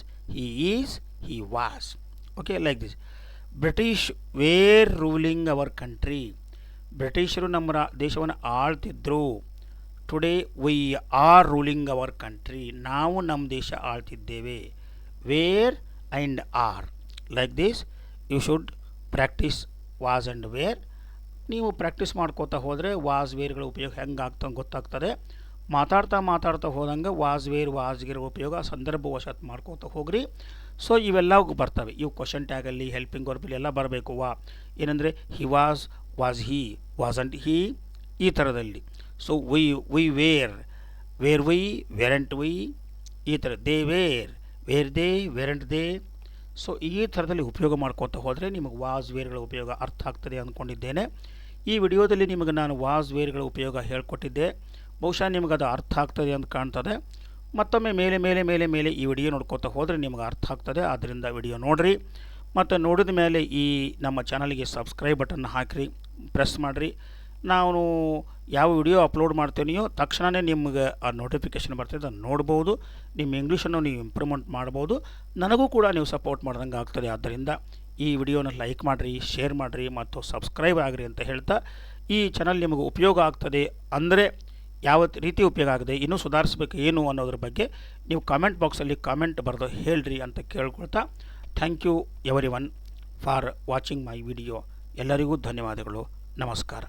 he was. Okay, like this. British were ruling our country. ಬ್ರಿಟಿಷರು ನಮ್ಮ ದೇಶವನ್ನು ಆಳ್ತಿದ್ರು. Today we are ruling our country. ನಾವು ನಮ್ಮ ದೇಶ ಆಳ್ತಿದ್ದೇವೆ. Were and are, like this you should practise was and wear. ನೀವು practice ಮಾಡ್ಕೋತಾ ಹೋದರೆ ವಾಸ್ ವೇರ್ಗಳ ಉಪಯೋಗ ಹೆಂಗೆ ಆಗ್ತದೆ ಗೊತ್ತಾಗ್ತದೆ. ಮಾತಾಡ್ತಾ ಹೋದಂಗೆ ವಾಸ್ ವೇರ್ ವಾಸ್ಗಿರ ಉಪಯೋಗ ಸಂದರ್ಭವಶಾತ್ ಮಾಡ್ಕೋತಾ ಹೋಗ್ರಿ. ಸೊ ಇವೆಲ್ಲವೂ ಬರ್ತವೆ. ಇವು ಕ್ವಶನ್ ಟ್ಯಾಗಲ್ಲಿ, ಹೆಲ್ಪಿಂಗ್ ವರ್ಬಲ್ಲಿ ಎಲ್ಲ ಬರಬೇಕು. ಏನಂದರೆ he was he, wasn't he, ಈ ಥರದಲ್ಲಿ. So we were weren't we, ಈ ಥರ. They were they, weren't they. So ಈ ಥರದಲ್ಲಿ ಉಪಯೋಗ ಮಾಡ್ಕೋತಾ ಹೋದರೆ ನಿಮಗೆ ವಾಸ್ ವೇರ್ಗಳ ಉಪಯೋಗ ಅರ್ಥ ಆಗ್ತದೆ ಅಂದ್ಕೊಂಡಿದ್ದೇನೆ. ಈ ವಿಡಿಯೋದಲ್ಲಿ ನಿಮಗೆ ನಾನು ವಾಸ್ ವೇರ್ಗಳ ಉಪಯೋಗ ಹೇಳಿಕೊಟ್ಟಿದ್ದೆ. ಬಹುಶಃ ನಿಮಗೆ ಅದು ಅರ್ಥ ಆಗ್ತದೆ ಅಂತ ಕಾಣ್ತದೆ. ಮತ್ತೊಮ್ಮೆ ಮೇಲೆ ಈ ವಿಡಿಯೋ ನೋಡ್ಕೋತಾ ಹೋದರೆ ನಿಮಗೆ ಅರ್ಥ ಆಗ್ತದೆ. ಆದ್ದರಿಂದ ವಿಡಿಯೋ ನೋಡಿರಿ. ಮತ್ತು ನೋಡಿದ ಮೇಲೆ ಈ ನಮ್ಮ ಚಾನಲ್ಗೆ ಸಬ್ಸ್ಕ್ರೈಬ್ ಬಟನ್ ಹಾಕಿರಿ, ಪ್ರೆಸ್ ಮಾಡಿರಿ. ನಾನು ಯಾವ ವಿಡಿಯೋ ಅಪ್ಲೋಡ್ ಮಾಡ್ತೇನೆಯೋ ತಕ್ಷಣವೇ ನಿಮಗೆ ಆ ನೋಟಿಫಿಕೇಷನ್ ಬರ್ತದೆ, ಅದನ್ನು ನೋಡ್ಬೋದು. ನಿಮ್ಮ ಇಂಗ್ಲೀಷನ್ನು ನೀವು ಇಂಪ್ರೂವ್ಮೆಂಟ್ ಮಾಡ್ಬೋದು. ನನಗೂ ಕೂಡ ನೀವು ಸಪೋರ್ಟ್ ಮಾಡ್ದಂಗೆ ಆಗ್ತದೆ. ಆದ್ದರಿಂದ ಈ ವಿಡಿಯೋನ ಲೈಕ್ ಮಾಡಿರಿ, ಶೇರ್ ಮಾಡಿರಿ ಮತ್ತು ಸಬ್ಸ್ಕ್ರೈಬ್ ಆಗಿರಿ ಅಂತ ಹೇಳ್ತಾ, ಈ ಚಾನಲ್ ನಿಮಗೆ ಉಪಯೋಗ ಆಗ್ತದೆ ಅಂದರೆ ಯಾವ ರೀತಿ ಉಪಯೋಗ ಆಗಿದೆ, ಇನ್ನೂ ಸುಧಾರಿಸಬೇಕು ಏನು ಅನ್ನೋದ್ರ ಬಗ್ಗೆ ನೀವು ಕಾಮೆಂಟ್ ಬಾಕ್ಸಲ್ಲಿ ಕಾಮೆಂಟ್ ಬರೆದು ಹೇಳ್ರಿ ಅಂತ ಕೇಳ್ಕೊಳ್ತಾ, thank you everyone for watching my video. ಎಲ್ಲರಿಗೂ ಧನ್ಯವಾದಗಳು. ನಮಸ್ಕಾರ.